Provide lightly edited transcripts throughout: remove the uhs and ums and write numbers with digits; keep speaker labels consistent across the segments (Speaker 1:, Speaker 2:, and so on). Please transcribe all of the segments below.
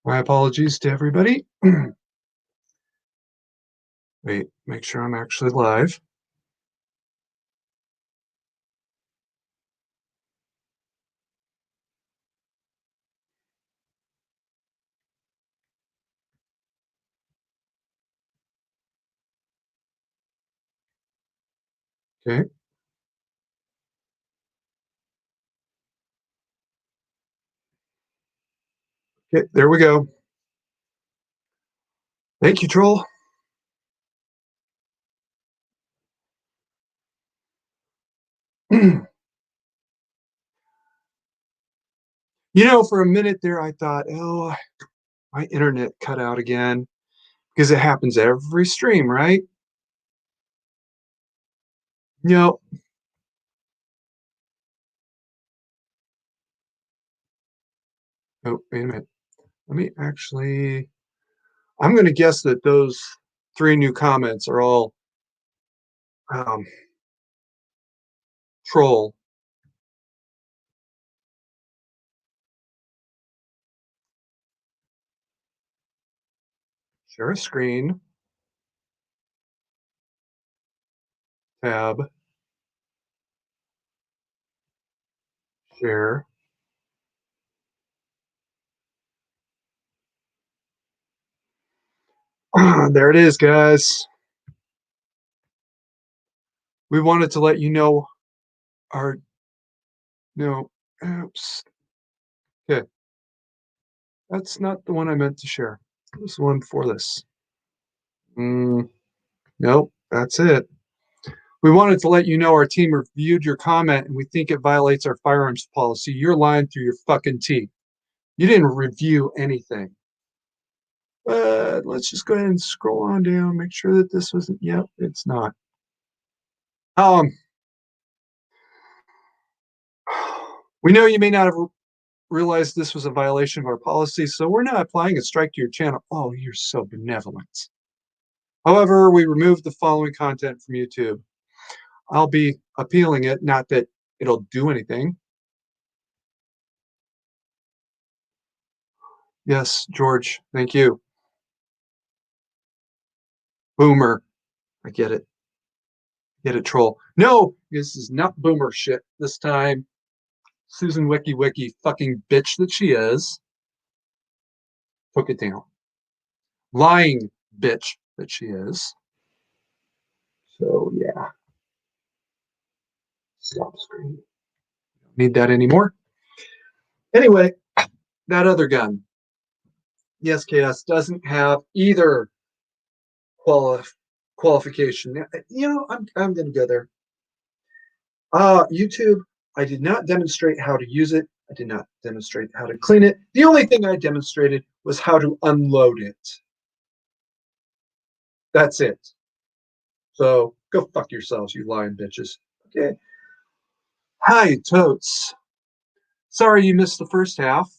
Speaker 1: My apologies to everybody. Wait, make sure I'm actually live. Okay. Okay, there we go. Thank you, Troll. For a minute there, I thought, oh, my internet cut out again because it happens every stream, right? No. Oh, wait a minute. Let me actually, I'm going to guess that those three new comments are all um, Troll. Share a screen, tab, share. There it is, guys. We wanted to let you know our, no, oops. Okay. That's not the one I meant to share. This one before this. Nope, that's it. We wanted to let you know our team reviewed your comment and we think it violates our firearms policy. You're lying through your fucking teeth. You didn't review anything. But let's just go ahead and scroll on down, make sure that this wasn't. Yep, it's not. Um, we know you may not have realized this was a violation of our policy, so we're not applying a strike to your channel. Oh, you're so benevolent. However, we removed the following content from YouTube. I'll be appealing it, not that it'll do anything. Yes, George, thank you. Boomer. I get it. Get it, troll. No, this is not boomer shit this time. Susan Wiki Wiki, fucking bitch that she is, took it down. Lying bitch that she is. So, yeah. Stop screen. Don't need that anymore. Anyway, that other gun. The SKS doesn't have either qualification. I'm going to go there. YouTube, I did not demonstrate how to use it. I did not demonstrate how to clean it. The only thing I demonstrated was how to unload it. That's it. So go fuck yourselves, you lying bitches. Okay. Hi, Totes. Sorry you missed the first half.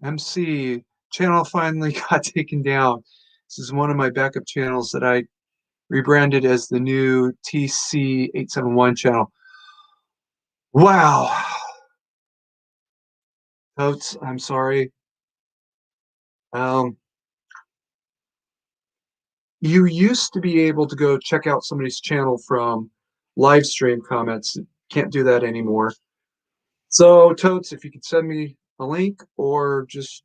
Speaker 1: MC channel finally got taken down. This is one of my backup channels that I rebranded as the new TC871 channel. Wow. Totes, I'm sorry. You used to be able to go check out somebody's channel from live stream comments. Can't do that anymore. So, Totes, if you could send me a link or just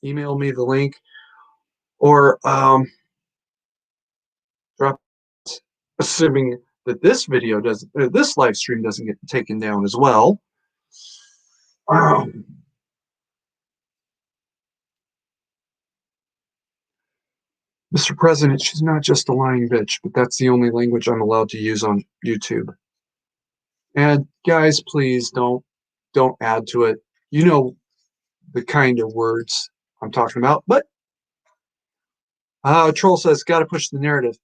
Speaker 1: email me the link or drop, assuming that this video doesn't, this live stream doesn't get taken down as well. Mr. President, she's not just a lying bitch, but that's the only language I'm allowed to use on YouTube. And guys, please don't add to it. You know the kind of words I'm talking about. But Troll says, got to push the narrative.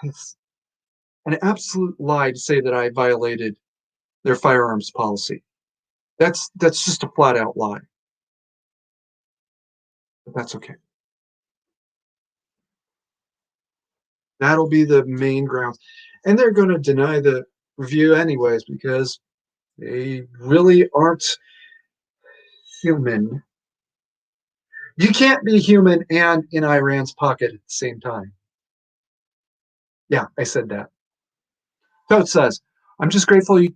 Speaker 1: It's an absolute lie to say that I violated their firearms policy. That's just a flat out lie. But that's okay. That'll be the main grounds. And they're going to deny the review anyways because they really aren't human. You can't be human and in Iran's pocket at the same time. Yeah, I said that. Toad says, I'm just grateful you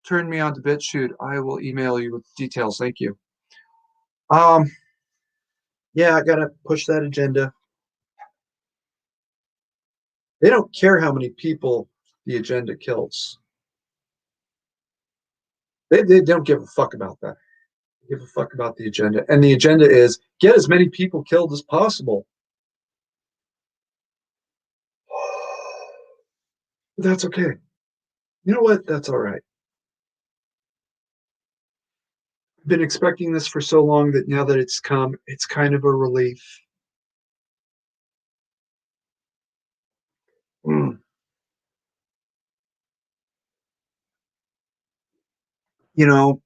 Speaker 1: turned me on to BitChute. I will email you with details. Thank you. Um, yeah, I gotta push that agenda. They don't care how many people the agenda kills. They don't give a fuck about that. They give a fuck about the agenda. And the agenda is get as many people killed as possible. That's okay. You know what? That's all right. I've been expecting this for so long that now that it's come, it's kind of a relief. Mm. You know,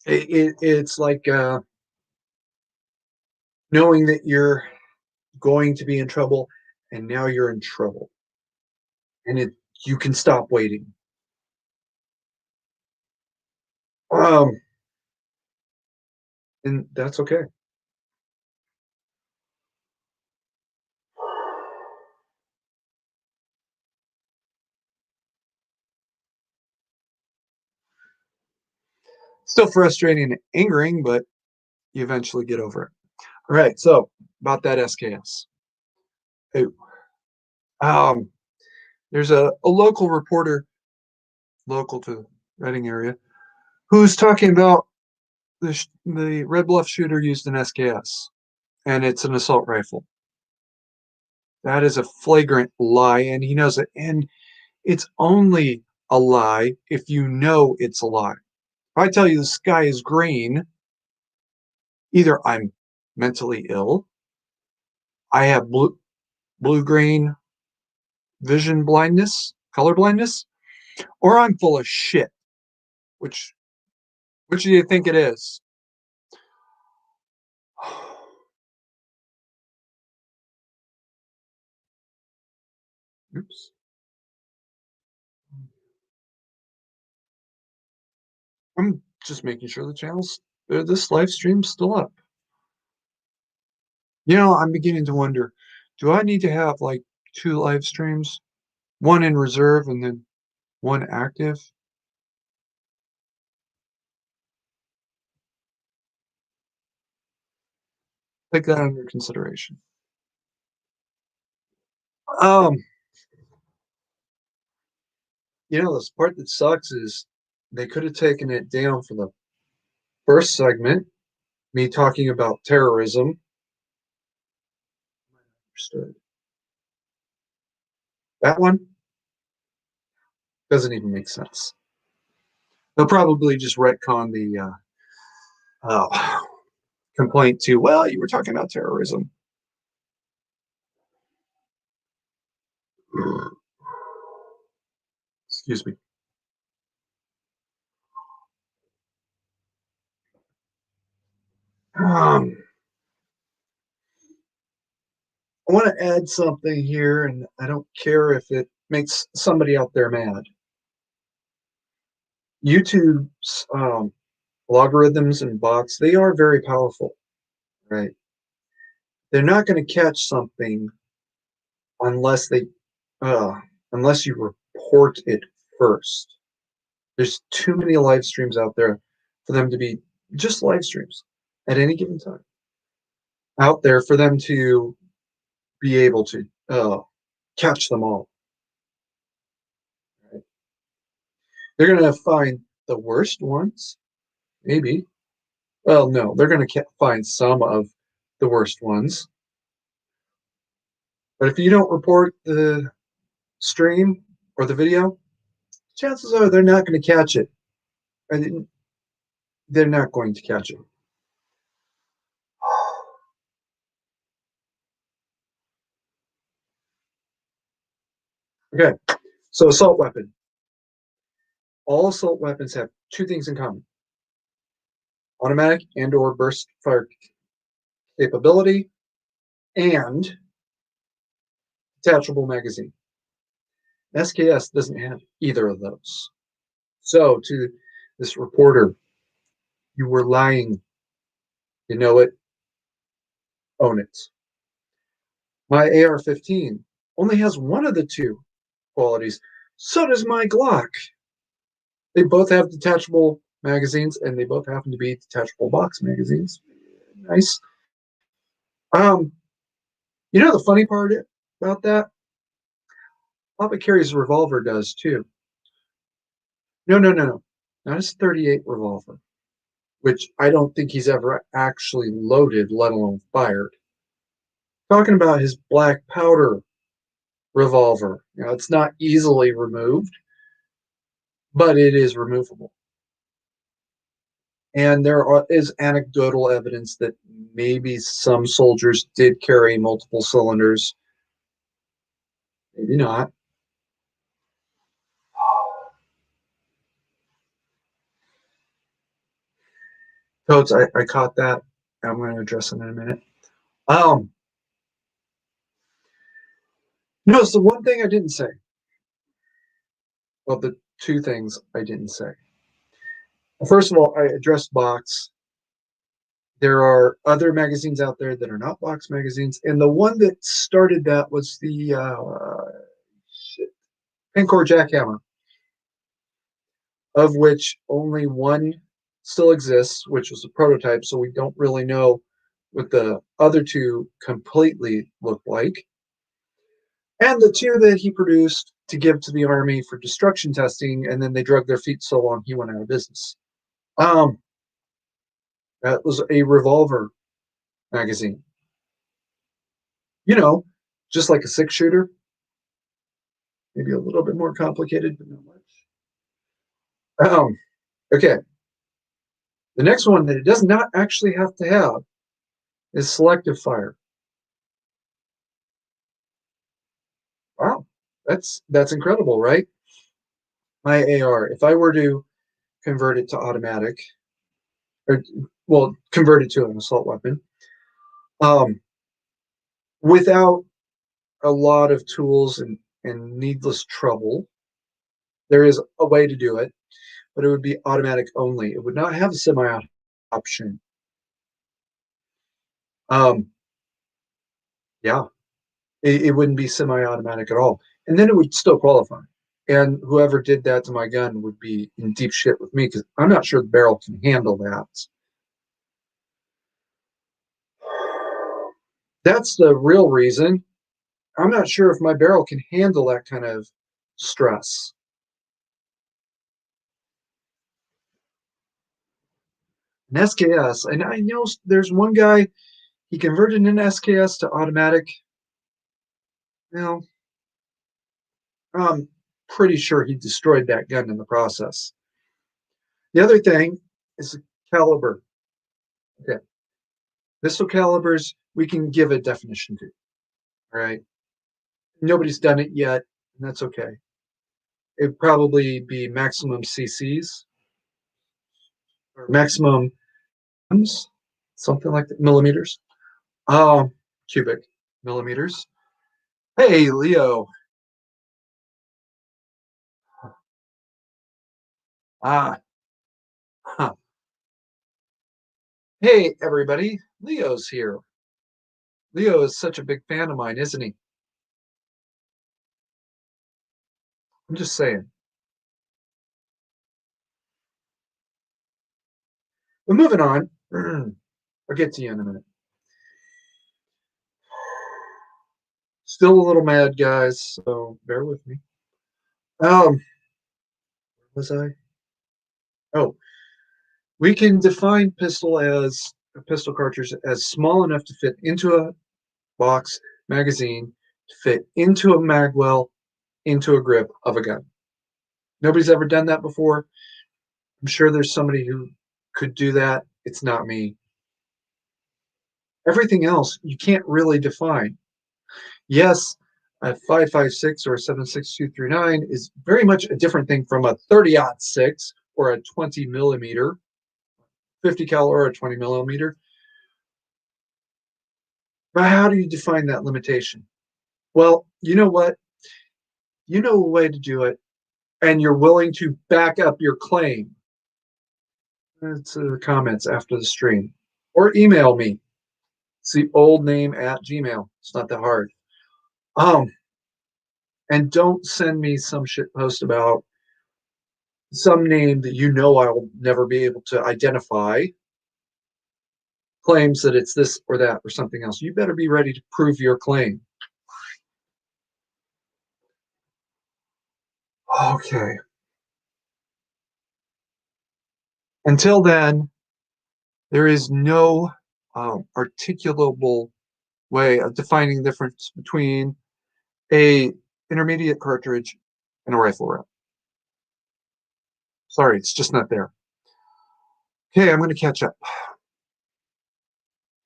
Speaker 1: it's like knowing that you're going to be in trouble and now you're in trouble and you can stop waiting. Um, and that's okay. Still frustrating and angering, but you eventually get over it. All right, so about that SKS. Hey, um, there's a local reporter, local to Reading area, who's talking about the Red Bluff shooter used an SKS, and it's an assault rifle. That is a flagrant lie, and he knows it. And it's only a lie if you know it's a lie. If I tell you the sky is green, either I'm mentally ill, I have blue green vision blindness, color blindness, or I'm full of shit. Which which do you think it is? Oops. I'm just making sure the channel's this live stream's still up. I'm beginning to wonder, do I need to have like two live streams? One in reserve and then one active? Take that under consideration. Um, this part that sucks is they could have taken it down for the first segment, me talking about terrorism. Understood. That one doesn't even make sense. They'll probably just retcon the complaint to, well, you were talking about terrorism. Excuse me. I want to add something here, and I don't care if it makes somebody out there mad. YouTube's logarithms and bots, they are very powerful, right? They're not going to catch something unless they, uh, unless you report it first. There's too many live streams out there for them to be just live streams at any given time out there for them to be able to catch them all. Right? They're going to find the worst ones, maybe. Well, no, they're going to find some of the worst ones. But if you don't report the stream or the video, chances are they're not going to catch it. And they're not going to catch it. Okay, so assault weapon. All assault weapons have two things in common: automatic and or burst fire capability and detachable magazine. SKS doesn't have either of those. So to this reporter, you were lying. You know it, own it. My AR-15 only has one of the two qualities. So does my Glock. They both have detachable magazines, and they both happen to be detachable box magazines. Nice. Um, the funny part about that? Papa Carey's revolver does too. No, no, no, no. Not his 38 revolver, which I don't think he's ever actually loaded, let alone fired. Talking about his black powder revolver. It's not easily removed, but it is removable. And is anecdotal evidence that maybe some soldiers did carry multiple cylinders. Maybe not. Totes, I caught that. I'm going to address it in a minute. Um, no, so one thing I didn't say. Well, the two things I didn't say. First of all, I addressed box. There are other magazines out there that are not box magazines, and the one that started that was the Pencor Jackhammer, of which only one still exists, which was a prototype, so we don't really know what the other two completely look like. And the two that he produced to give to the army for destruction testing, and then they drug their feet so long he went out of business. Um, that was a revolver magazine. Just like a six shooter, maybe a little bit more complicated, but not much. Okay. The next one that it does not actually have to have is selective fire. Wow, that's incredible, right? My AR, if I were to convert it to automatic, or well, convert it to an assault weapon, um, without a lot of tools and needless trouble, there is a way to do it, but it would be automatic only. It would not have a semi option. Um, yeah, it wouldn't be semi-automatic at all, and then it would still qualify. And whoever did that to my gun would be in deep shit with me because I'm not sure the barrel can handle that. That's the real reason. I'm not sure if my barrel can handle that kind of stress. An SKS, and I know there's one guy, he converted an SKS to automatic. Well, I'm pretty sure he destroyed that gun in the process. The other thing is the caliber. Okay. Pistol calibers, we can give a definition to. All right. Nobody's done it yet, and that's okay. It'd probably be maximum CCs or maximum something like that, millimeters. Cubic millimeters. Hey, Leo. Ah, huh. Hey, everybody. Leo's here. Leo is such a big fan of mine, isn't he? I'm just saying. But moving on. I'll get to you in a minute. Still a little mad, guys, so bear with me. Where was I? Oh, we can define pistol as a pistol cartridge as small enough to fit into a box magazine, to fit into a magwell, into a grip of a gun. Nobody's ever done that before. I'm sure there's somebody who could do that. It's not me. Everything else you can't really define. Yes, a 5.56 or a 7.6239 is very much a different thing from a 30-06 or a 20 millimeter, 50 cal or a 20 millimeter. But how do you define that limitation? Well, you know what? You know a way to do it, and you're willing to back up your claim. That's the comments after the stream. or email me. It's the old name at Gmail. It's not that hard. Um, and don't send me some shit post about some name that you know I will never be able to identify, claims that it's this or that or something else. You better be ready to prove your claim. Okay. Until then, there is no articulable way of defining the difference between a intermediate cartridge and a rifle round. Sorry, it's just not there. Okay, I'm going to catch up.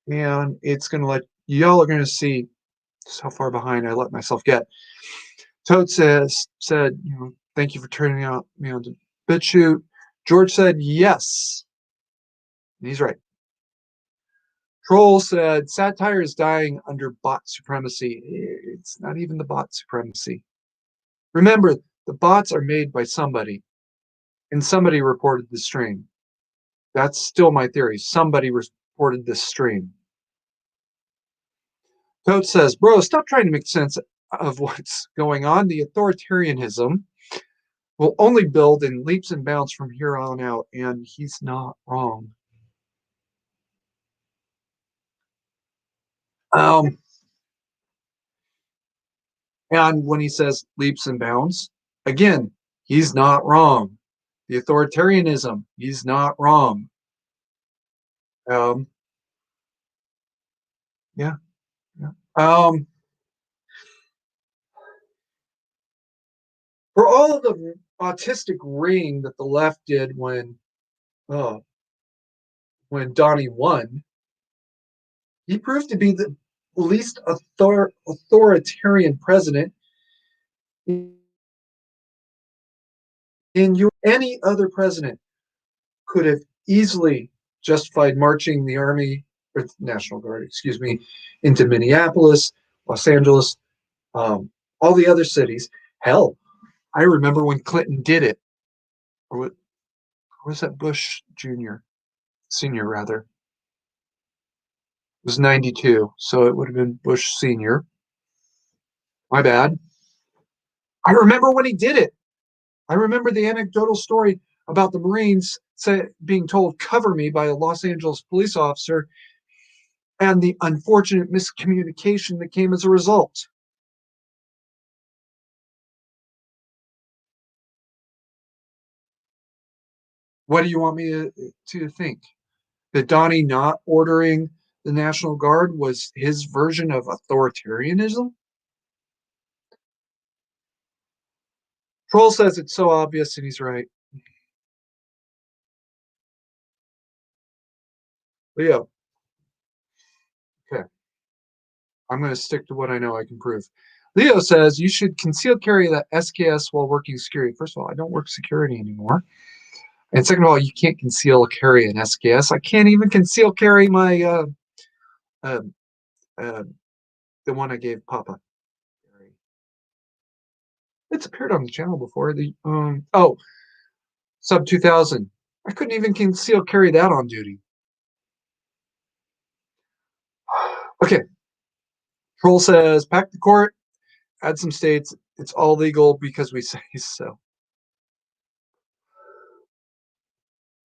Speaker 1: And it's going to let y'all are going to see just how far behind I let myself get. Toad said, thank you for turning out me on to BitChute. George said yes. And he's right. Troll said satire is dying under bot supremacy. It's not even the bot supremacy. Remember, the bots are made by somebody, and somebody reported the stream. That's still my theory. Somebody reported this stream. Toad says, bro, stop trying to make sense of what's going on. The authoritarianism will only build in leaps and bounds from here on out, and he's not wrong. And when he says leaps and bounds, again, he's not wrong. The authoritarianism, he's not wrong. Yeah. For all of the autistic ring that the left did when Donnie won, he proved to be the least authoritarian president in any other president could have easily justified marching the army or National Guard, excuse me, into Minneapolis, Los Angeles, all the other cities. Hell, I remember when Clinton did it, or was that Bush Jr., Senior rather? It was 92, so it would have been Bush Senior. My bad. I remember when he did it. I remember the anecdotal story about the Marines being told, cover me, by a Los Angeles police officer, and the unfortunate miscommunication that came as a result. What do you want me to think? That Donnie not ordering the National Guard was his version of authoritarianism? Troll says it's so obvious, and he's right. Leo. Okay. I'm going to stick to what I know I can prove. Leo says you should conceal carry the SKS while working security. First of all, I don't work security anymore. And second of all, you can't conceal carry an SKS. I can't even conceal carry my uh, uh, the one I gave Papa. It's appeared on the channel before. The Sub 2000. I couldn't even conceal carry that on duty. Okay. Troll says pack the court, add some states. It's all legal because we say so.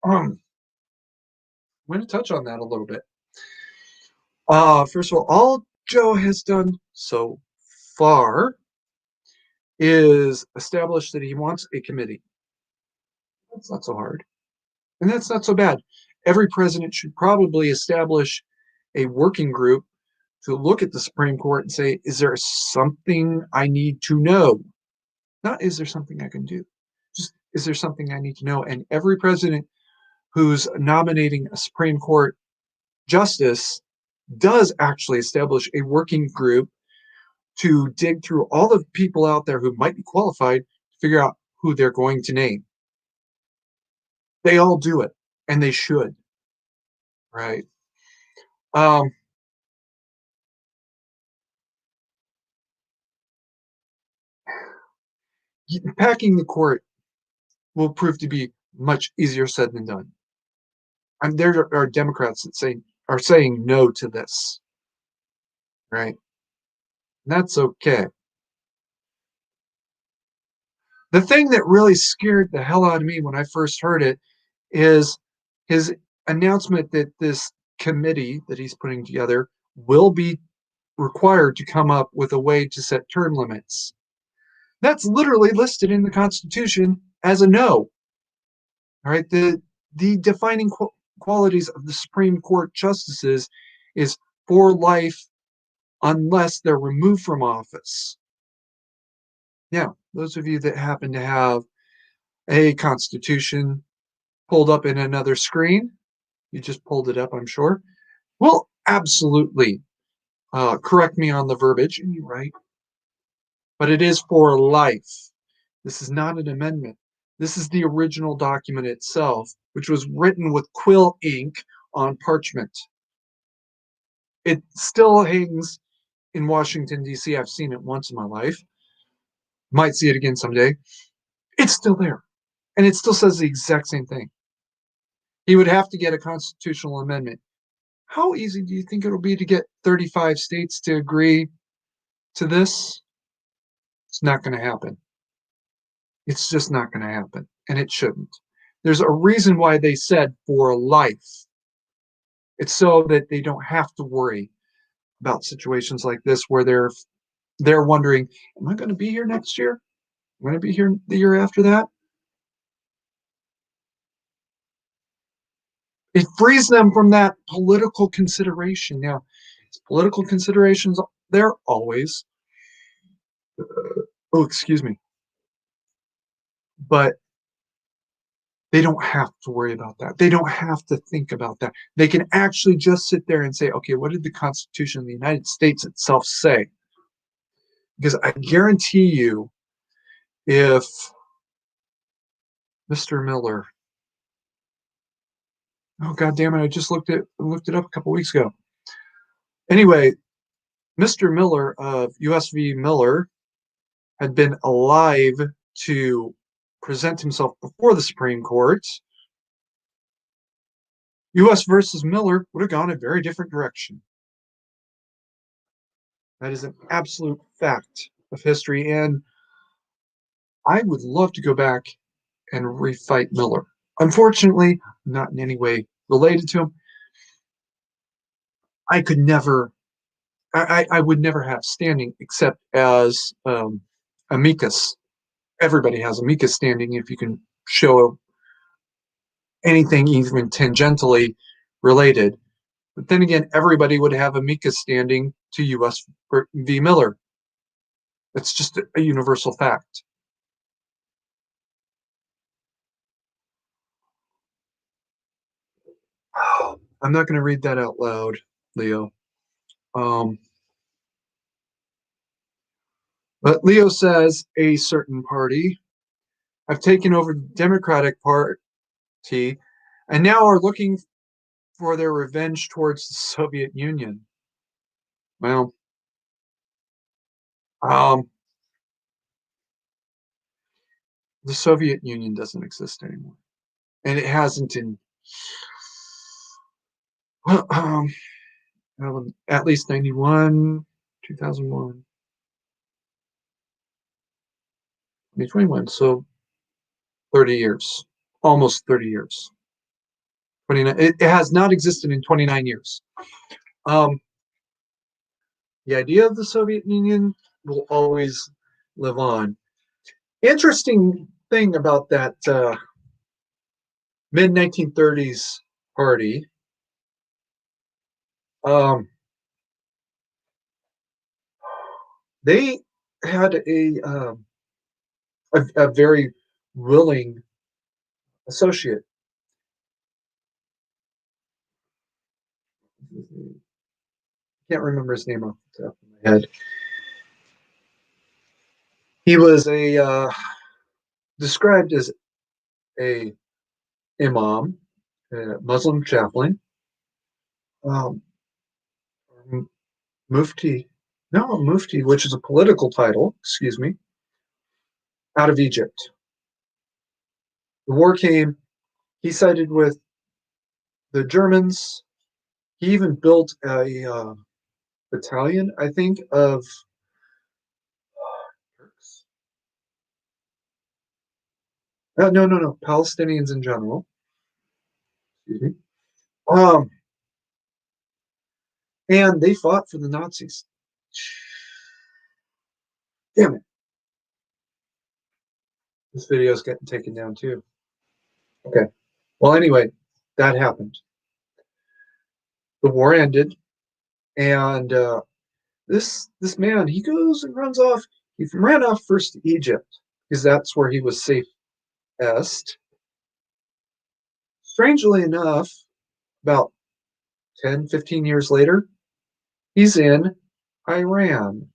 Speaker 1: I'm going to touch on that a little bit. First of all Joe has done so far is establish that he wants a committee. That's not so hard. And that's not so bad. Every president should probably establish a working group to look at the Supreme Court and say, is there something I need to know? Not, is there something I can do? Just, is there something I need to know? And every president who's nominating a Supreme Court justice does actually establish a working group to dig through all the people out there who might be qualified to figure out who they're going to name. They all do it, and they should, right? Packing the court will prove to be much easier said than done. And there are Democrats that say, are saying no to this, right? And that's okay. The thing that really scared the hell out of me when I first heard it is his announcement that this committee that he's putting together will be required to come up with a way to set term limits. That's literally listed in the Constitution as a no. All right. The defining qualities of the Supreme Court justices is for life unless they're removed from office. Now, those of you that happen to have a Constitution pulled up in another screen, you just pulled it up, I'm sure, will absolutely correct me on the verbiage, and you're right. But it is for life. This is not an amendment. This is the original document itself, which was written with quill ink on parchment. It still hangs in Washington, D.C. I've seen it once in my life. Might see it again someday. It's still there. And it still says the exact same thing. He would have to get a constitutional amendment. How easy do you think it'll be to get 35 states to agree to this? It's not going to happen. It's just not going to happen. And it shouldn't. There's a reason why they said for life. It's so that they don't have to worry about situations like this where they're wondering, am I going to be here next year? Am I going to be here the year after that? It frees them from that political consideration. Now, political considerations, they're always, oh, excuse me, but they don't have to worry about that. They don't have to think about that. They can actually just sit there and say, okay, what did the Constitution of the United States itself say? Because I guarantee you, if Mr. Miller, oh god damn it, I just looked it up a couple weeks ago. Anyway, Mr. Miller of US v. Miller had been alive to present himself before the Supreme Court. US versus Miller would have gone a very different direction. That is an absolute fact of history, and I would love to go back and refight Miller. Unfortunately, not in any way related to him. I could never, I would never have standing except as amicus. Everybody has amicus standing if you can show anything even tangentially related. But then again, everybody would have amicus standing to US v. Miller. It's just a universal fact. I'm not going to read that out loud, Leo. But Leo says a certain party have taken over the Democratic Party and now are looking for their revenge towards the Soviet Union. Well, the Soviet Union doesn't exist anymore, and it hasn't in at least 91, 2001, 2021. So 30 years, almost 30 years. 29. It has not existed in 29 years. The idea of the Soviet Union will always live on. Interesting thing about that mid 1930s party. They had a very willing associate. Can't remember his name off the top of my head. He was described as a imam, a Muslim chaplain, um, mufti, which is a political title, excuse me, out of Egypt. The war came, he sided with the Germans, He even built a battalion, I think, of Turks. No, Palestinians in general. Excuse me. Um, and they fought for the Nazis. Damn it! This video is getting taken down too. Okay. Well, anyway, that happened. The war ended, and this man he goes and runs off. He ran off first to Egypt because that's where he was safest. Strangely enough, about 10, 15 years later, he's in Iran.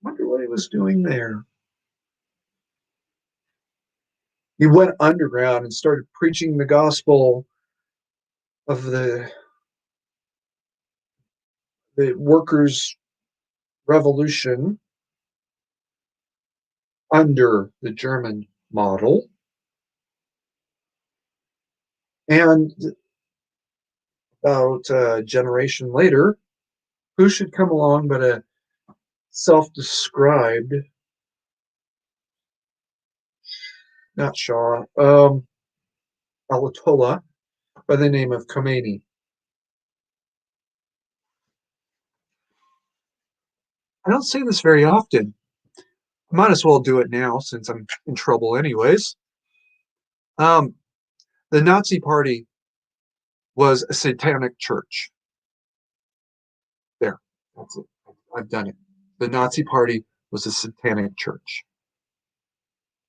Speaker 1: Wonder what he was doing there. He went underground and started preaching the gospel of the workers' revolution under the German model. And about a generation later, who should come along but a self-described, not Shah, Ayatollah by the name of Khomeini. I don't say this very often. I might as well do it now since I'm in trouble anyways. Um, the Nazi Party was a satanic church. There, that's it. I've done it. The Nazi Party was a satanic church.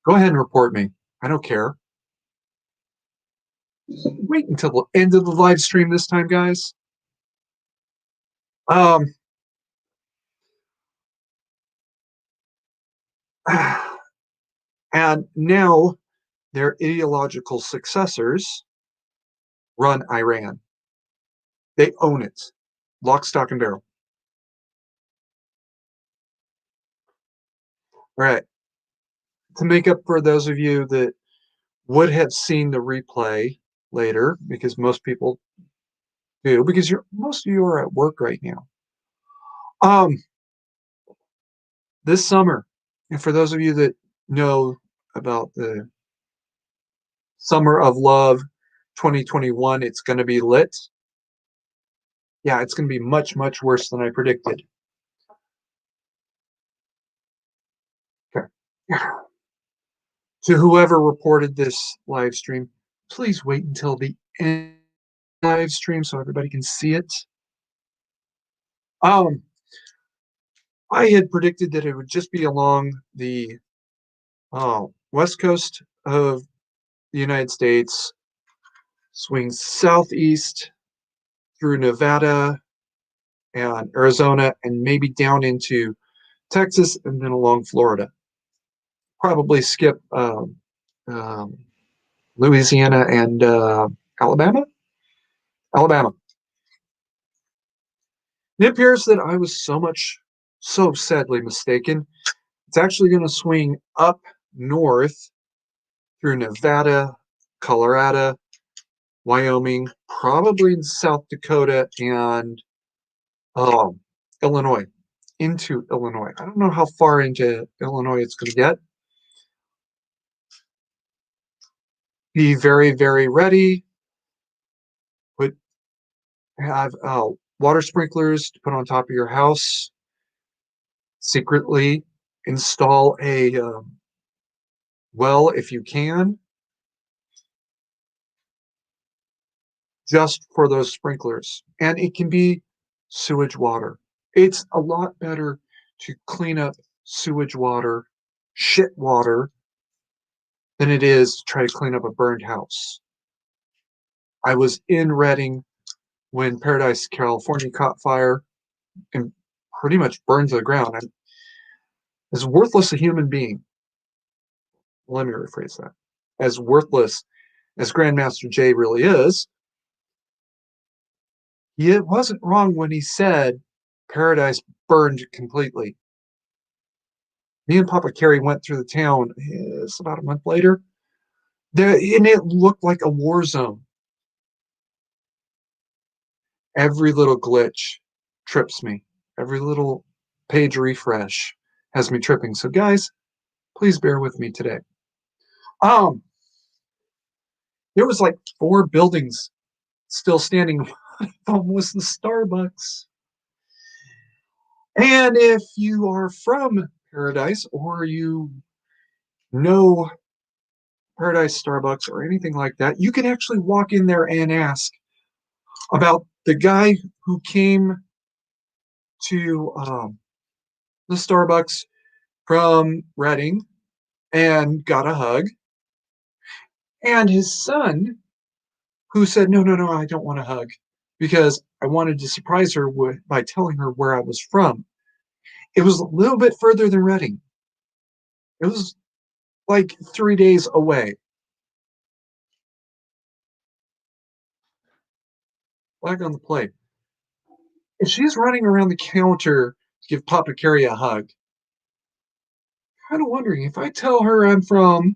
Speaker 1: Go ahead and report me. I don't care. Wait until the end of the live stream this time, guys. Um, and now their ideological successors run Iran. They own it, lock, stock, and barrel. All right. To make up for those of you that would have seen the replay later, because most people do, because most of you are at work right now. This summer, and for those of you that know about the Summer of Love 2021, it's going to be lit. Yeah, it's going to be much, much worse than I predicted. Okay. To whoever reported this live stream, please wait until the end of the live stream so everybody can see it. I had predicted that it would just be along the west coast of the United States, swing southeast through Nevada and Arizona, and maybe down into Texas and then along Florida. Probably skip Louisiana and Alabama. Alabama. It appears that I was so sadly mistaken. It's actually going to swing up north through Nevada, Colorado, Wyoming, probably in South Dakota, and Illinois, into Illinois. I don't know how far into Illinois it's going to get. Be very, very ready. Have water sprinklers to put on top of your house. Secretly install a well if you can, just for those sprinklers. And it can be sewage water. It's a lot better to clean up sewage water, shit water, than it is to try to clean up a burned house. I was in Redding when Paradise, California caught fire and pretty much burned to the ground. I'm as worthless a human being. Let me rephrase that. As worthless as Grandmaster Jay really is, he wasn't wrong when he said Paradise burned completely. Me and Papa Carey went through the town. It's about a month later. And it looked like a war zone. Every little glitch trips me. Every little page refresh has me tripping. So guys, please bear with me today. Um, there was like 4 buildings still standing. One of them was the Starbucks. And if you are from Paradise or you know Paradise Starbucks or anything like that, you can actually walk in there and ask about the guy who came to the Starbucks from Reading and got a hug, and his son who said, "No, no, no, I don't want a hug because I wanted to surprise her by telling her where I was from." It was a little bit further than Reading. It was like 3 days away. Flag on the play. If she's running around the counter to give Papa Carrie a hug, kind of wondering if I tell her I'm from,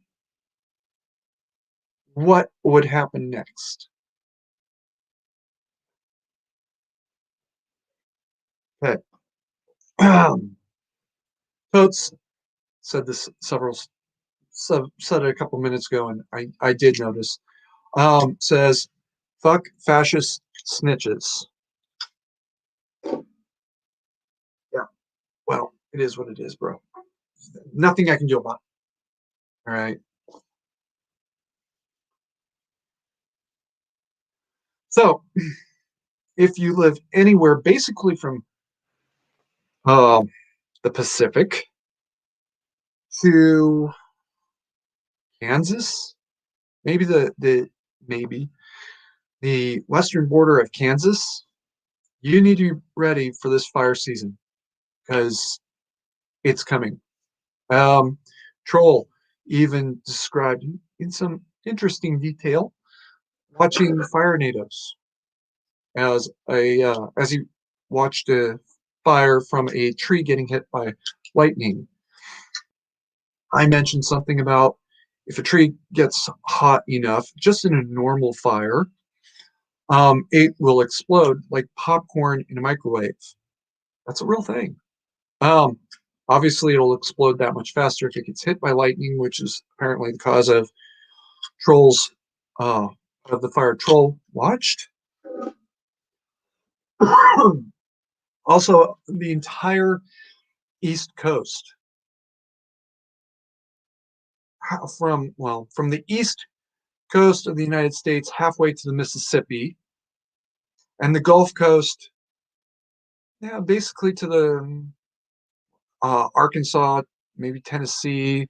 Speaker 1: what would happen next? Okay. Totes said this said it a couple minutes ago, and I did notice. Says, "Fuck fascist snitches." Yeah. Well, it is what it is, bro. Nothing I can do about it. All right. So, if you live anywhere, basically from um, the Pacific to Kansas, maybe maybe the western border of Kansas, you need to be ready for this fire season because it's coming. Um, Troll even described in some interesting detail watching fire natives as he watched a fire from a tree getting hit by lightning. I mentioned something about if a tree gets hot enough, just in a normal fire, it will explode like popcorn in a microwave. That's a real thing. Um, Obviously, it'll explode that much faster if it gets hit by lightning, which is apparently the cause of Trolls uh, of the fire Troll watched. Also, the entire East Coast, from the East Coast of the United States halfway to the Mississippi, and the Gulf Coast, yeah, basically to the Arkansas, maybe Tennessee,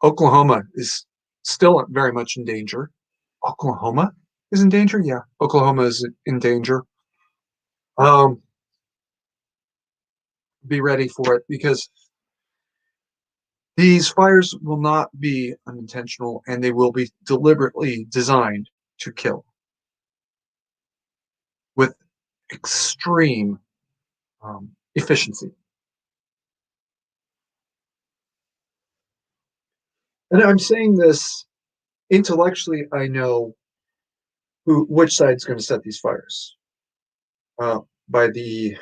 Speaker 1: Oklahoma is still very much in danger. Oklahoma is in danger. Yeah, Oklahoma is in danger. Um, be ready for it because these fires will not be unintentional and they will be deliberately designed to kill with extreme efficiency. And I'm saying this intellectually, I know which side's going to set these fires by the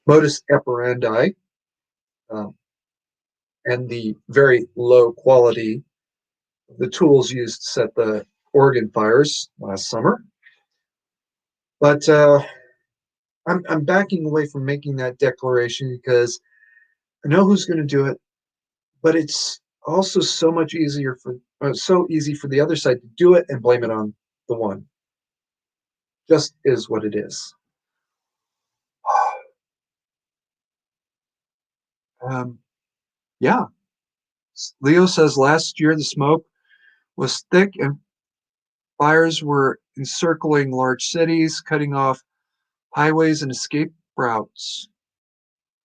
Speaker 1: modus operandi uh, and the very low quality of the tools used to set the Oregon fires last summer. But I'm backing away from making that declaration because I know who's going to do it, but it's also so easy for the other side to do it and blame it on the one. Just is what it is. Um, yeah, Leo says last year the smoke was thick and fires were encircling large cities, cutting off highways and escape routes.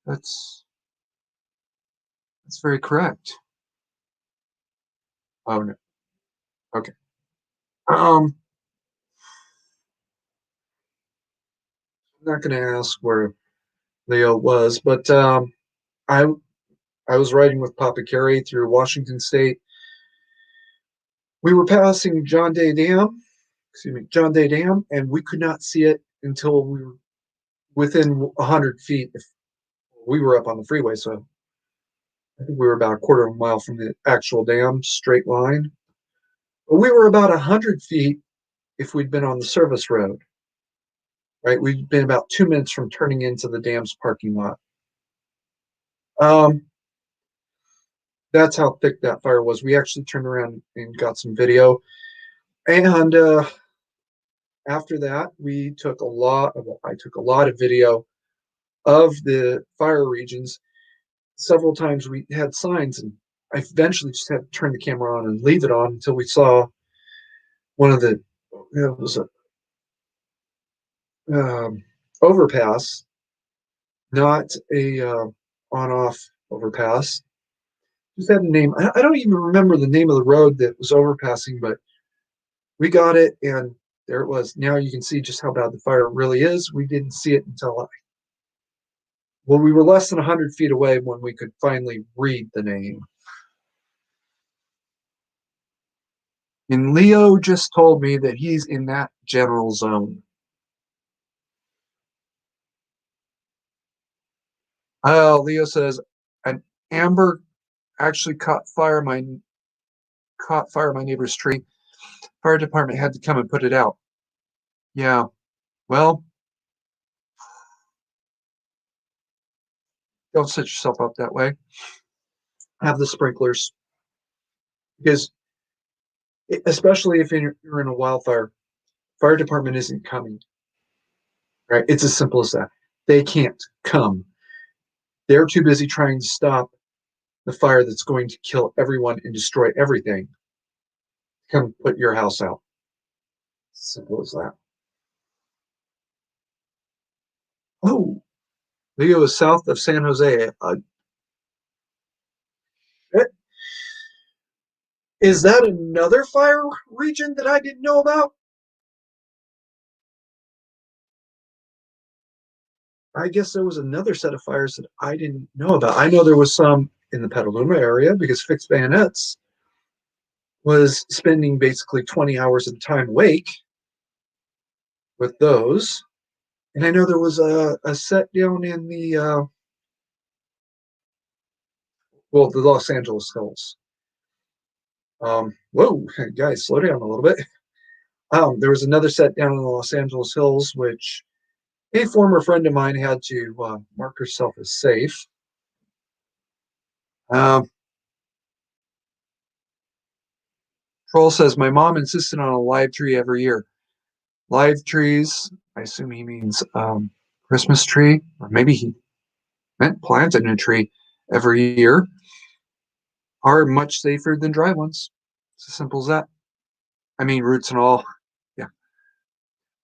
Speaker 1: That's that's very correct. Oh no. Okay. I'm not going to ask where Leo was, but I I was riding with Papa Carey through Washington State, We were passing John Day Dam, John Day Dam, and we could not see it until we were within 100 feet. If we were up on the freeway, so I think we were about a quarter of a mile from the actual dam, straight line. But we were about 100 feet if we'd been on the service road, right? We'd been about 2 minutes from turning into the dam's parking lot. Um, that's how thick that fire was. We actually turned around and got some video. And after that, I took a lot of video of the fire regions. Several times we had signs, and I eventually just had to turn the camera on and leave it on until we saw one of the, it was a overpass, not a on-off overpass. Just had a name. I don't even remember the name of the road that was overpassing, but we got it, and there it was. Now you can see just how bad the fire really is. We didn't see it until we were less than 100 feet away when we could finally read the name. And Leo just told me that he's in that general zone. Leo says an amber actually caught fire my neighbor's tree. Fire department had to come and put it out. Yeah, well, don't set yourself up that way. Have the sprinklers, because especially if you're in a wildfire, fire department isn't coming. Right? It's as simple as that. They can't come. They're too busy trying to stop the fire that's going to kill everyone and destroy everything. Come put your house out. It's as simple as that. Oh, Leo is south of San Jose. Is that another fire region that I didn't know about? I guess there was another set of fires that I didn't know about. I know there was some in the Petaluma area because Fixed Bayonets was spending basically 20 hours at a time awake with those. And I know there was a set down in the Los Angeles Hills. Whoa, guys, slow down a little bit. There was another set down in the Los Angeles Hills, which a former friend of mine had to mark herself as safe. Troll says, my mom insisted on a live tree every year. Live trees, I assume he means Christmas tree, or maybe he meant planting a tree every year, are much safer than dry ones. It's as simple as that. I mean, roots and all. Yeah.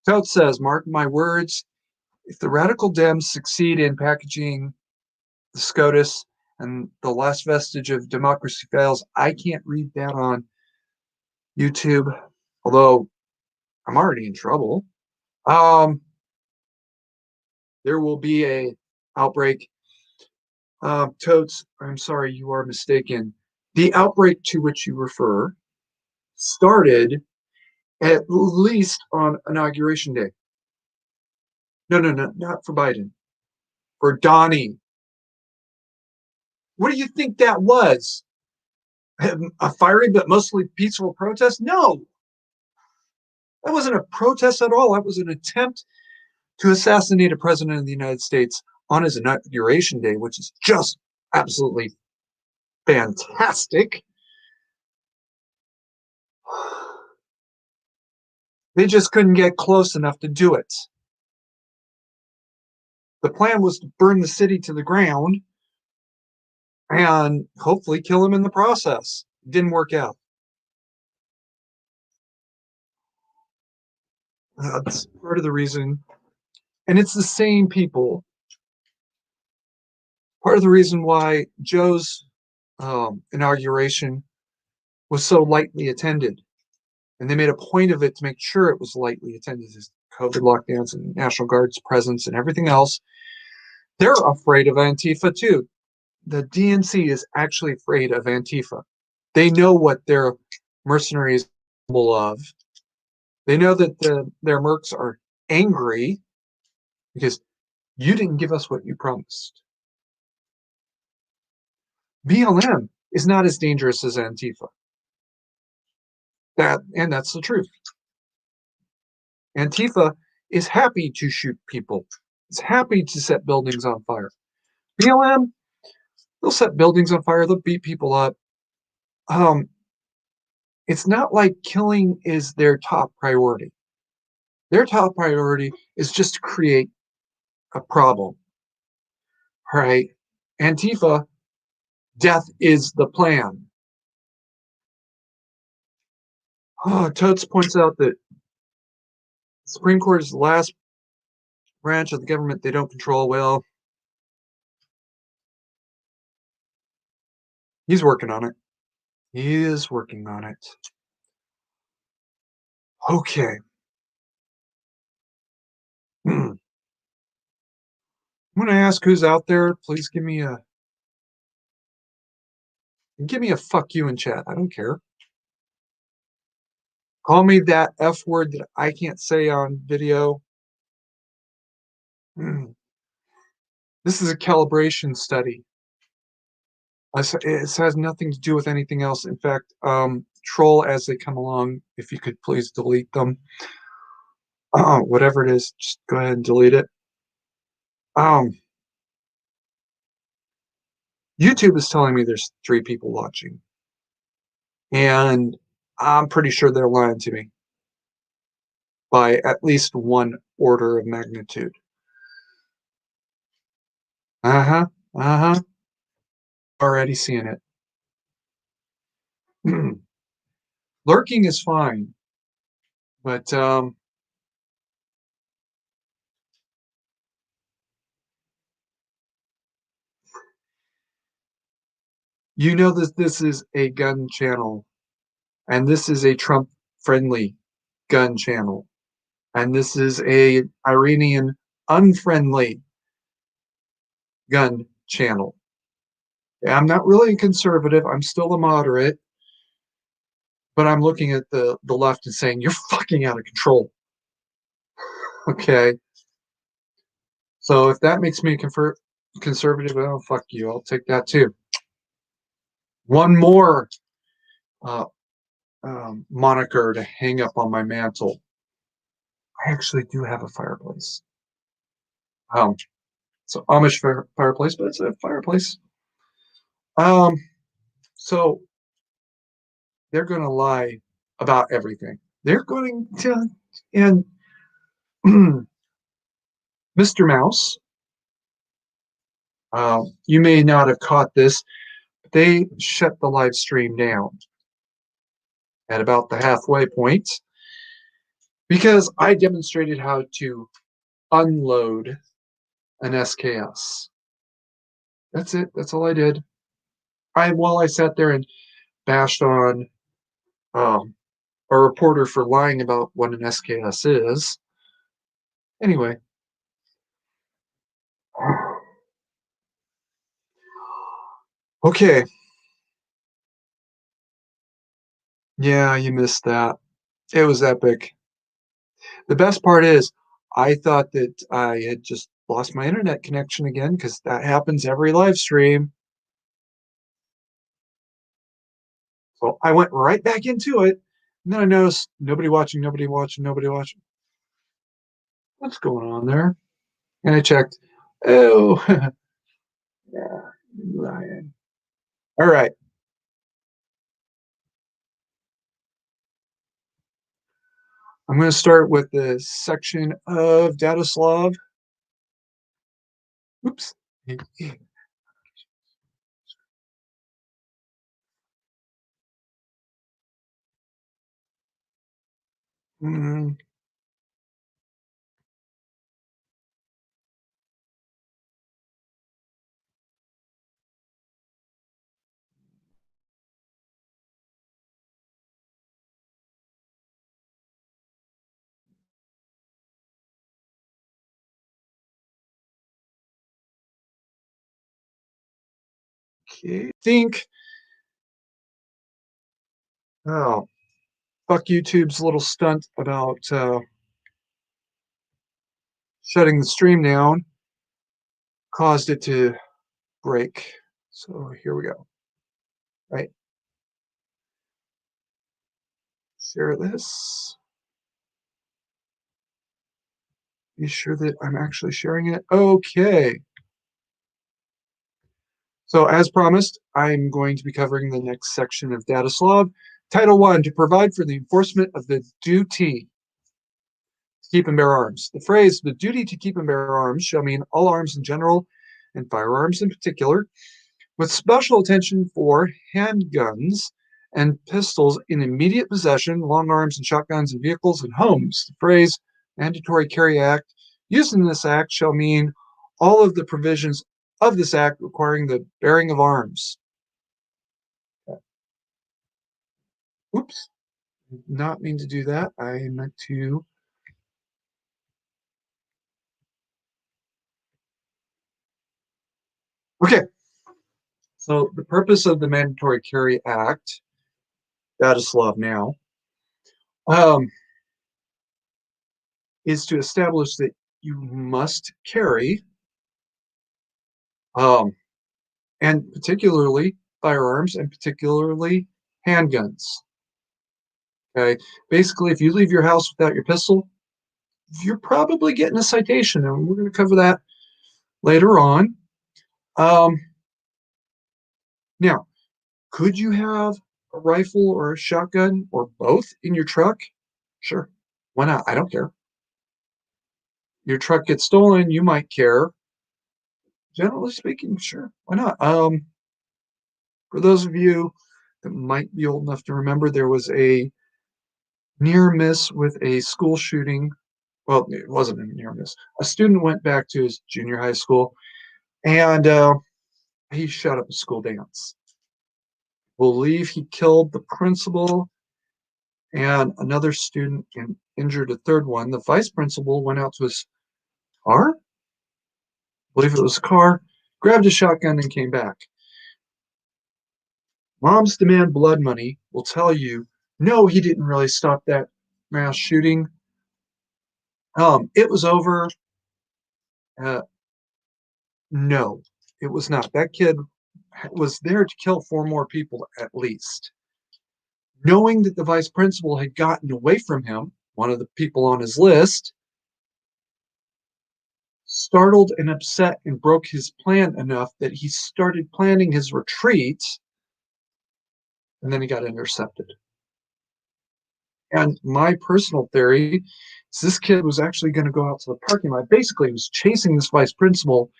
Speaker 1: Toad says, mark my words, if the radical Dems succeed in packaging the SCOTUS and the last vestige of democracy fails, I can't read that on YouTube, although I'm already in trouble. There will be a outbreak. Toads, I'm sorry, you are mistaken. The outbreak to which you refer started at least on Inauguration Day. No, not for Biden. For Donnie. What do you think that was? A fiery but mostly peaceful protest? No. That wasn't a protest at all. That was an attempt to assassinate a president of the United States on his inauguration day, which is just absolutely fantastic. They just couldn't get close enough to do it. The plan was to burn the city to the ground and hopefully kill him in the process. It didn't work out. That's part of the reason. And it's the same people. Part of the reason why Joe's inauguration was so lightly attended. And they made a point of it to make sure it was lightly attended, as COVID lockdowns and National Guard's presence and everything else. They're afraid of Antifa too. The DNC is actually afraid of Antifa. They know what their mercenaries capable of. They know that their mercs are angry because you didn't give us what you promised. BLM is not as dangerous as Antifa. That's the truth. Antifa is happy to shoot people. It's happy to set buildings on fire. BLM, they'll set buildings on fire. They'll beat people up. It's not like killing is their top priority. Their top priority is just to create a problem. Right? Antifa, death is the plan. Totes points out that the Supreme Court is the last branch of the government they don't control well. He's working on it. He is working on it. Okay. I'm going to ask who's out there. Please give me a fuck you in chat. I don't care. Call me that F word that I can't say on video. This is a calibration study. It has nothing to do with anything else. In fact, troll as they come along. If you could please delete them. Whatever it is, just go ahead and delete it. YouTube is telling me there's 3 people watching. And I'm pretty sure they're lying to me by at least 1 order of magnitude. Already seeing it. Lurking is fine, but you know that this is a gun channel, and this is a Trump-friendly gun channel, and this is a Iranian unfriendly gun channel. I'm not really a conservative. I'm still a moderate, but I'm looking at the left and saying, you're fucking out of control. Okay. So if that makes me a conservative, well, fuck you. I'll take that too. One more moniker to hang up on my mantle. I actually do have a fireplace. It's an Amish fireplace, but it's a fireplace. So they're going to lie about everything. They're going to, and Mr. Mouse, you may not have caught this, but they shut the live stream down at about the halfway point because I demonstrated how to unload an SKS. That's it. That's all I did. I sat there and bashed on a reporter for lying about what an SKS is. Anyway. Okay. Yeah, you missed that. It was epic. The best part is I thought that I had just lost my internet connection again because that happens every live stream. So I went right back into it. And then I noticed nobody watching. What's going on there? And I checked. Oh, yeah, lying. All right. I'm going to start with the section of Dataslav. Oops. Mm. Okay. Oh, fuck YouTube's little stunt about shutting the stream down caused it to break. So here we go. Right. Share this. Be sure that I'm actually sharing it. Okay. So as promised, I'm going to be covering the next section of Datislav. Title 1, to provide for the enforcement of the duty to keep and bear arms. The phrase, the duty to keep and bear arms, shall mean all arms in general and firearms in particular, with special attention for handguns and pistols in immediate possession, long arms and shotguns in vehicles and homes. The phrase Mandatory Carry Act used in this act shall mean all of the provisions of this act requiring the bearing of arms. Oops, did not mean to do that. I meant to. Okay, so the purpose of the Mandatory Carry Act, Datislav now, is to establish that you must carry, and particularly firearms and particularly handguns. Okay, basically, if you leave your house without your pistol, you're probably getting a citation, and we're going to cover that later on. Now, could you have a rifle or a shotgun or both in your truck? Sure. Why not? I don't care. Your truck gets stolen, you might care. Generally speaking, sure. Why not? For those of you that might be old enough to remember, there was a near miss with a school shooting. Well, it wasn't a near miss. A student went back to his junior high school and he shot up a school dance. Believe he killed the principal and another student and injured a third one. The vice principal went out to his car, I believe it was a car, grabbed a shotgun and came back. Moms demand blood money will tell you, no, he didn't really stop that mass shooting. It was over. No, it was not. That kid was there to kill 4 more people at least. Knowing that the vice principal had gotten away from him, one of the people on his list, startled and upset and broke his plan enough that he started planning his retreat, and then he got intercepted. And my personal theory is this kid was actually going to go out to the parking lot. Basically, he was chasing this vice principal,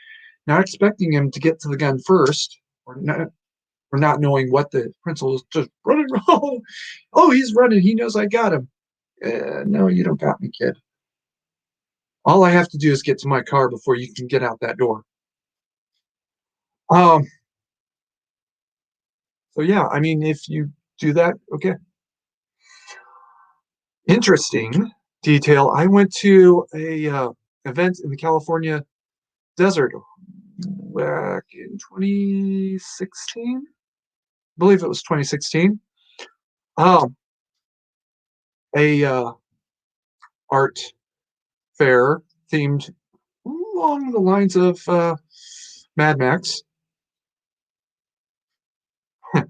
Speaker 1: not expecting him to get to the gun first, or not knowing what the principal was just running. Oh, he's running. He knows I got him. No, you don't got me, kid. All I have to do is get to my car before you can get out that door. So yeah, I mean, if you do that, okay. Interesting detail. I went to a event in the California desert back in 2016. I believe it was 2016. A art fair themed along the lines of Mad Max. I'm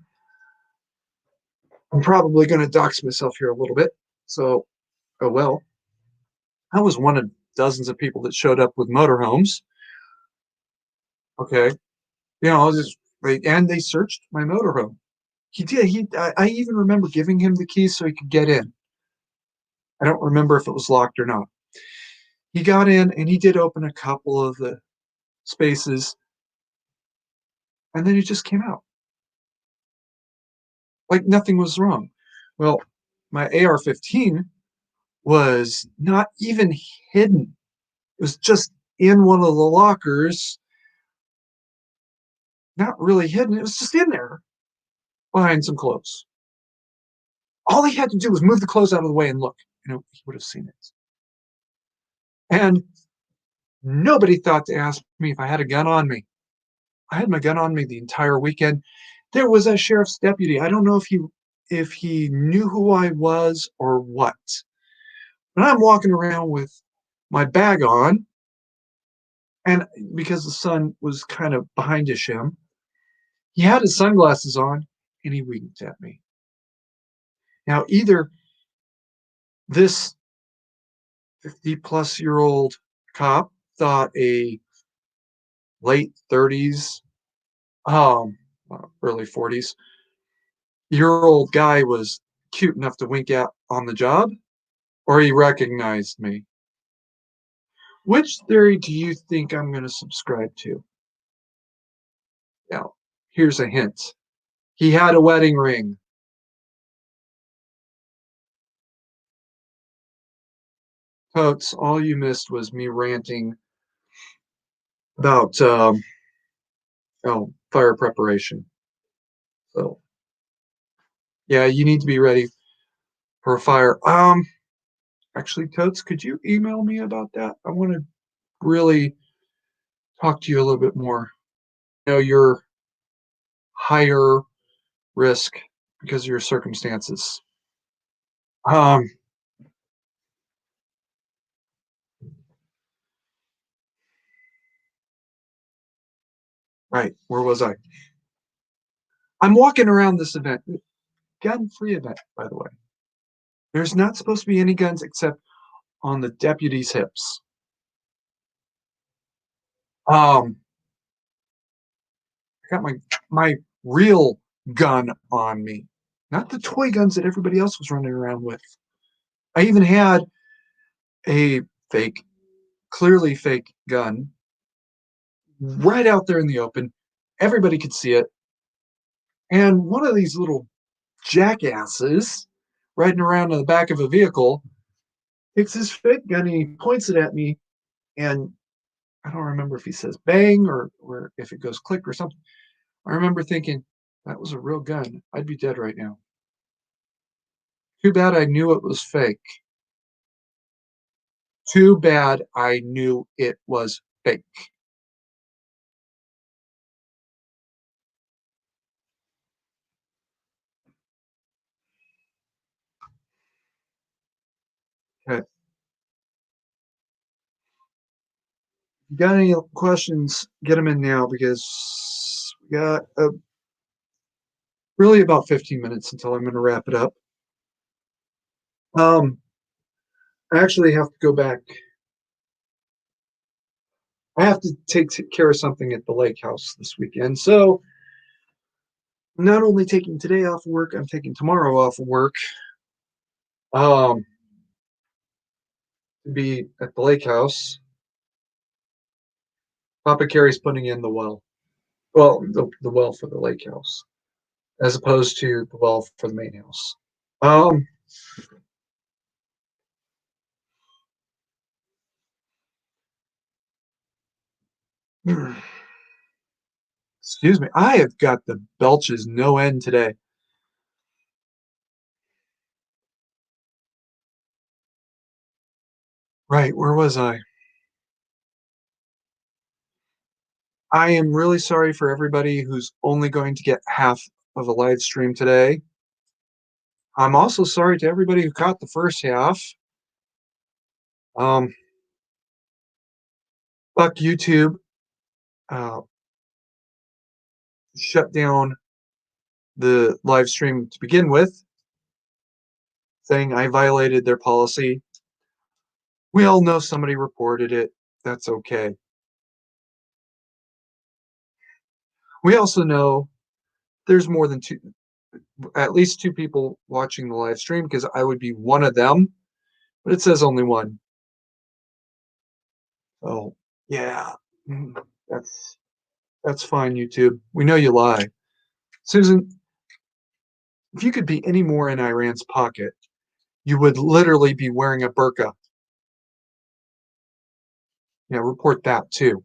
Speaker 1: probably going to dox myself here a little bit. So, oh well. I was one of dozens of people that showed up with motorhomes. Okay. And they searched my motorhome. He did. I even remember giving him the keys so he could get in. I don't remember if it was locked or not. He got in and he did open a couple of the spaces, and then he just came out. Like nothing was wrong. Well, my AR-15 was not even hidden. It was just in one of the lockers. Not really hidden. It was just in there behind some clothes. All he had to do was move the clothes out of the way and look. He would have seen it. And nobody thought to ask me if I had a gun on me. I had my gun on me the entire weekend. There was a sheriff's deputy. I don't know if he if he knew who I was or what. But I'm walking around with my bag on, and because the sun was kind of behindish him, he had his sunglasses on and he winked at me. Now, either this 50-plus-year-old cop thought a late 30s, early 40s year old guy was cute enough to wink at on the job, or he recognized me. Which theory do you think I'm going to subscribe to? Now, here's a hint. He had a wedding ring. Totes, all you missed was me ranting about fire preparation. So yeah, you need to be ready for a fire. Actually, Totes, could you email me about that? I want to really talk to you a little bit more. You know, you're higher risk because of your circumstances. Um, right, where was I? I'm walking around this event, gun-free event, by the way. There's not supposed to be any guns except on the deputy's hips. Um, I got my real gun on me, not the toy guns that everybody else was running around with. I even had a fake, clearly fake gun right out there in the open. Everybody could see it. And one of these little jackasses riding around in the back of a vehicle takes his fake gun and he points it at me. And I don't remember if he says bang or if it goes click or something. I remember thinking, that was a real gun. I'd be dead right now. Too bad I knew it was fake. Too bad I knew it was fake. Okay. You got any questions? Get them in now because we got really about 15 minutes until I'm going to wrap it up. Um, I actually have to go back. I have to take care of something at the lake house this weekend. So I'm not only taking today off of work, I'm taking tomorrow off of work um, to be at the lake house. Papa Carey's putting in the well. Well, the well for the lake house, as opposed to the well for the main house. Um, excuse me. I have got the belches no end today. Right, where was I? I am really sorry for everybody who's only going to get half of a live stream today. I'm also sorry to everybody who caught the first half. Um, fuck YouTube. Uh, shut down the live stream to begin with, saying I violated their policy. We all know somebody reported it. That's okay. We also know there's more than two, at least two people watching the live stream because I would be one of them, but it says only one. Oh, yeah, that's that's fine, YouTube. We know you lie. Susan, if you could be any more in Iran's pocket, you would literally be wearing a burqa. Yeah, report that too.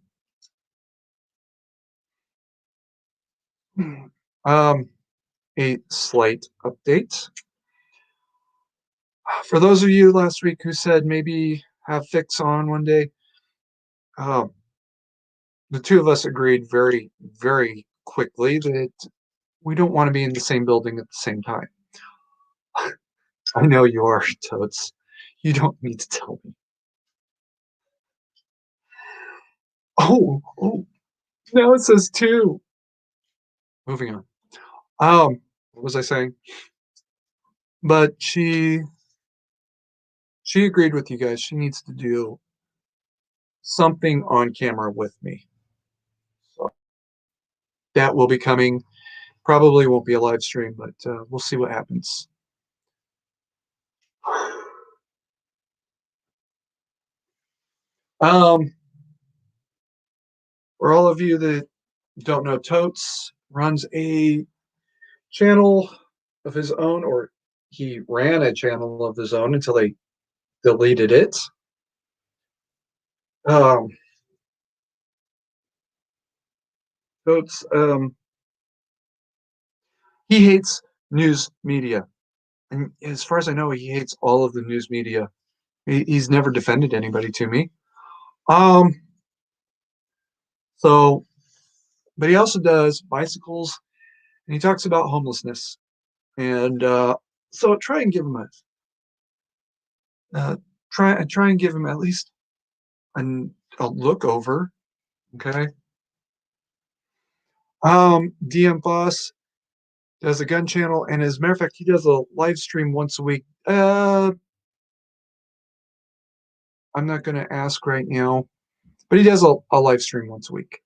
Speaker 1: Um, a slight update. For those of you last week who said maybe have Fix on one day, um, the two of us agreed very quickly that we don't want to be in the same building at the same time. I know you are, Totes. You don't need to tell me. Oh, now it says two. Moving on. What was I saying? But she agreed with you guys. She needs to do something on camera with me. So that will be coming. Probably won't be a live stream, but we'll see what happens. Um, for all of you that don't know, Totes runs a channel of his own, or he ran a channel of his own until they deleted it. Um, Totes, he hates news media. And as far as I know, he hates all of the news media. He's never defended anybody to me. Um, so, but he also does bicycles, and he talks about homelessness. And so try and give him uh, try and give him at least a look over. Okay. DM Boss does a gun channel, and as a matter of fact, he does a live stream once a week. I'm not going to ask right now, but he does a live stream once a week.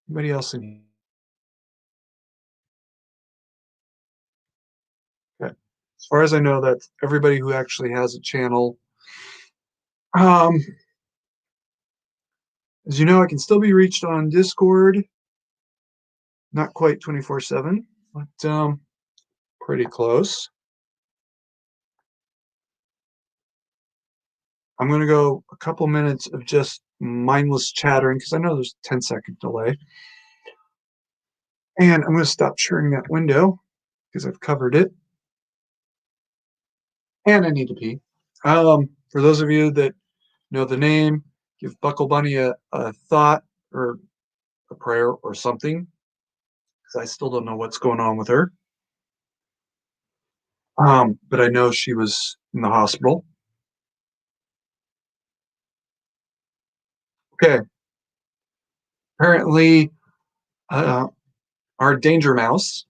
Speaker 1: Anybody else in here? Okay. As far as I know, that's everybody who actually has a channel. Um, as you know, I can still be reached on Discord. Not quite 24/7, but pretty close. I'm going to go a couple minutes of just mindless chattering because I know there's a 10-second delay. And I'm going to stop sharing that window because I've covered it. And I need to pee. For those of you that know the name, give Buckle Bunny a thought or a prayer or something because I still don't know what's going on with her. But I know she was in the hospital. Okay. Apparently, our Danger Mouse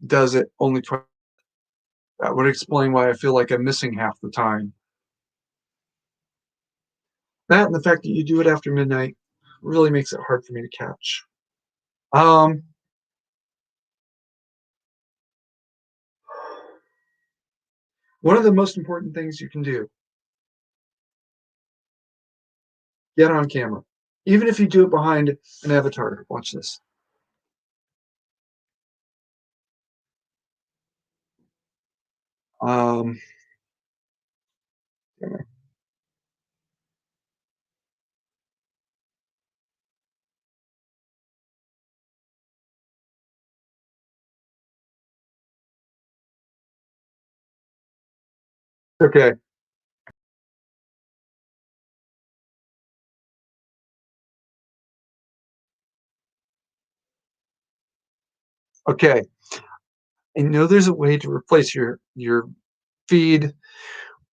Speaker 1: does it only twice. That would explain why I feel like I'm missing half the time. That and the fact that you do it after midnight really makes it hard for me to catch. Um, One of the most important things you can do, get on camera. Even if you do it behind an avatar. Watch this. Um, okay. Okay. I know there's a way to replace your feed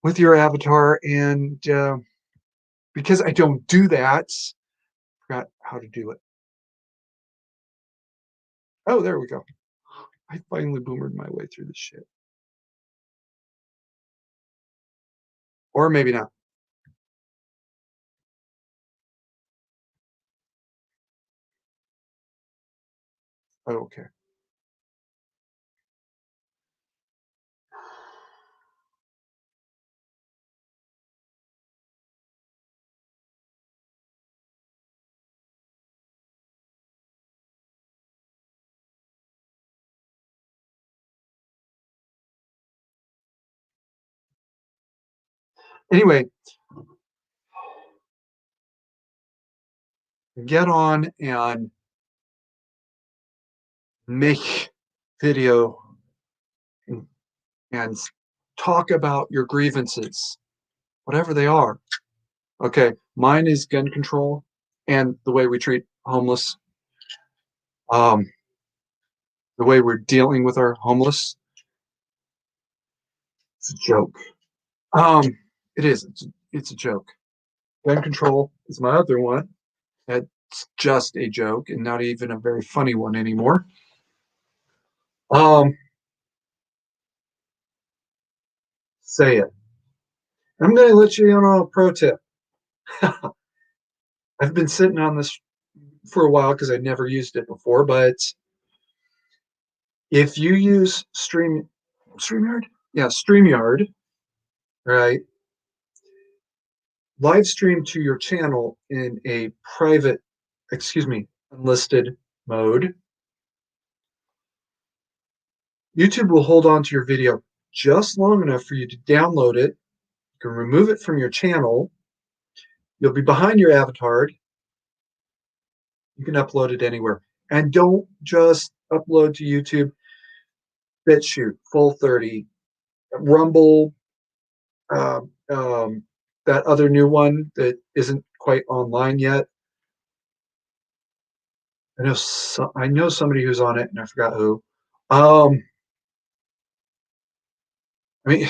Speaker 1: with your avatar, and because I don't do that, I forgot how to do it. Oh, there we go. I finally boomered my way through this shit. Or maybe not. Oh, okay. Anyway, get on and make video and, and talk about your grievances, whatever they are. Okay, mine is gun control and the way we treat homeless, um, the way we're dealing with our homeless. It's a joke. Um, it is. It's a joke. Gun control is my other one. It's just a joke and not even a very funny one anymore. Um, say it. I'm going to let you in on a pro tip. I've been sitting on this for a while because I'd never used it before, but if you use StreamYard, yeah, StreamYard, right, live stream to your channel in a private, excuse me, unlisted mode, YouTube will hold on to your video just long enough for you to download it. You can remove it from your channel. You'll be behind your avatar. You can upload it anywhere. And don't just upload to YouTube, BitChute, Full30, Rumble, that other new one that isn't quite online yet. I know somebody who's on it, and I forgot who. I mean,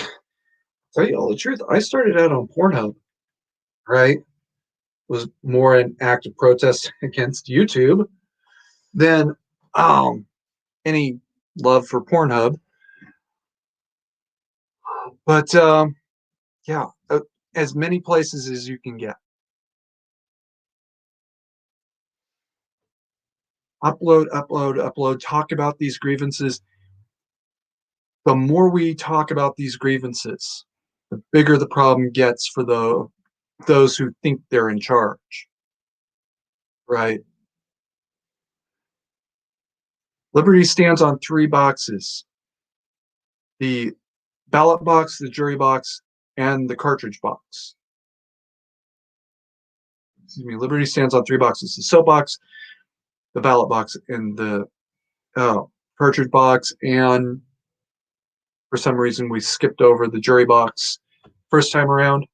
Speaker 1: tell you all the truth, I started out on Pornhub, right? Was more an act of protest against YouTube than any love for Pornhub. But yeah, as many places as you can get. Upload, upload, upload. Talk about these grievances. The more we talk about these grievances, the bigger the problem gets for those who think they're in charge. Right? Liberty stands on three boxes: the ballot box, the jury box, and the cartridge box. Excuse me. Liberty stands on three boxes: the soapbox, the ballot box, and the cartridge box. And for some reason, we skipped over the jury box first time around.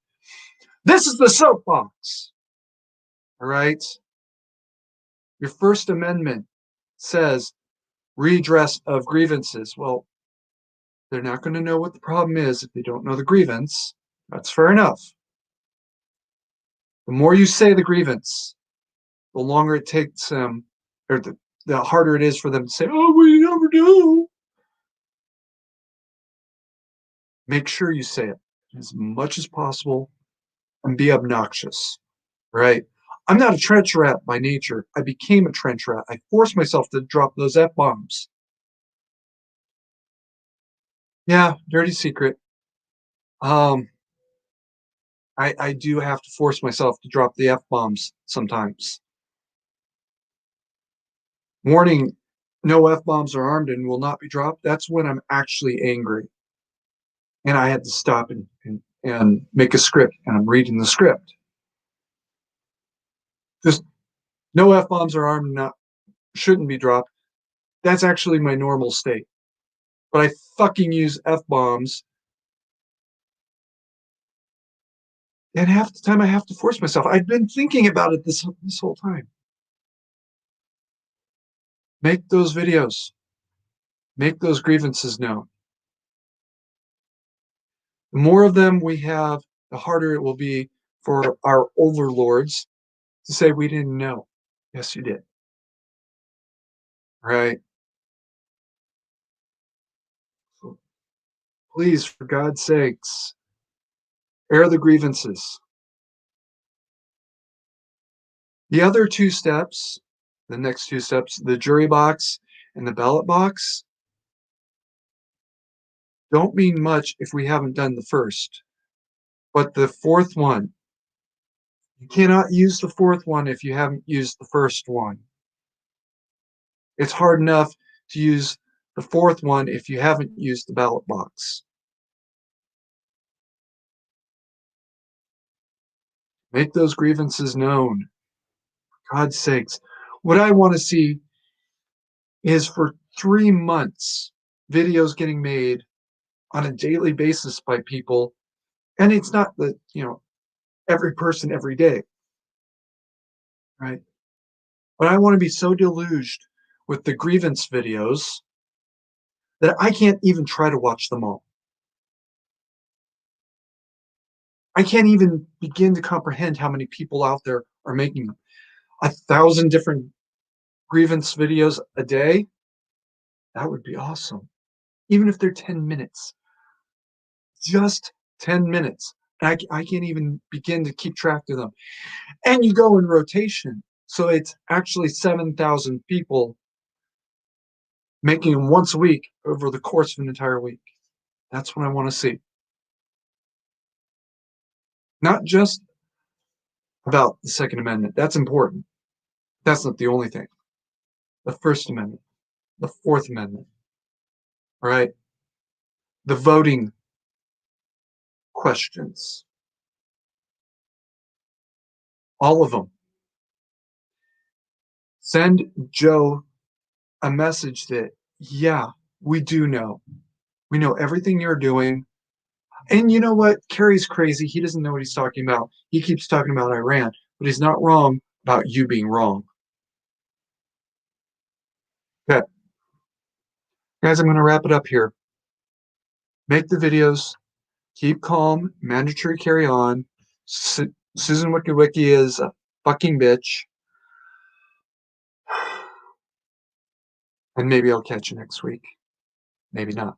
Speaker 1: This is the soapbox. All right. Your First Amendment says redress of grievances. Well, they're not going to know what the problem is if they don't know the grievance. That's fair enough. The more you say the grievance, the longer it takes them, or the harder it is for them to say, oh, we never do. Make sure you say it as much as possible and be obnoxious, right? I'm not a trench rat by nature. I became a trench rat. I forced myself to drop those F-bombs. Yeah, dirty secret. Um, I do have to force myself to drop the F-bombs sometimes. Warning, no F-bombs are armed and will not be dropped. That's when I'm actually angry. And I had to stop and make a script, and I'm reading the script. Just no F-bombs are armed, not shouldn't be dropped. That's actually my normal state. But I fucking use F-bombs, and half the time I have to force myself. I've been thinking about it this whole time. Make those videos. Make those grievances known. The more of them we have, the harder it will be for our overlords to say we didn't know. Yes, you did. Right? So please, for God's sakes, air the grievances. The other two steps, the next two steps, the jury box and the ballot box, don't mean much if we haven't done the first. But the fourth one, you cannot use the fourth one if you haven't used the first one. It's hard enough to use the fourth one if you haven't used the ballot box. Make those grievances known. For God's sakes. What I want to see is for 3 months, videos getting made on a daily basis by people. And it's not that, every person every day, right? But I want to be so deluged with the grievance videos that I can't even try to watch them all. I can't even begin to comprehend how many people out there are making them. 1,000 different grievance videos a day. That would be awesome. Even if they're 10 minutes, just 10 minutes. I can't even begin to keep track of them. And you go in rotation. So it's actually 7,000 people making them once a week over the course of an entire week. That's what I want to see. Not just about the Second Amendment. That's important. That's not the only thing. The First Amendment, the Fourth Amendment, all right? The voting questions, all of them. Send Joe a message that, yeah, we do know. We know everything you're doing. And you know what? Kerry's crazy. He doesn't know what he's talking about. He keeps talking about Iran, but he's not wrong about you being wrong. Okay. Guys, I'm going to wrap it up here. Make the videos. Keep calm. Mandatory carry on. Susan WikiWiki is a fucking bitch. And maybe I'll catch you next week. Maybe not.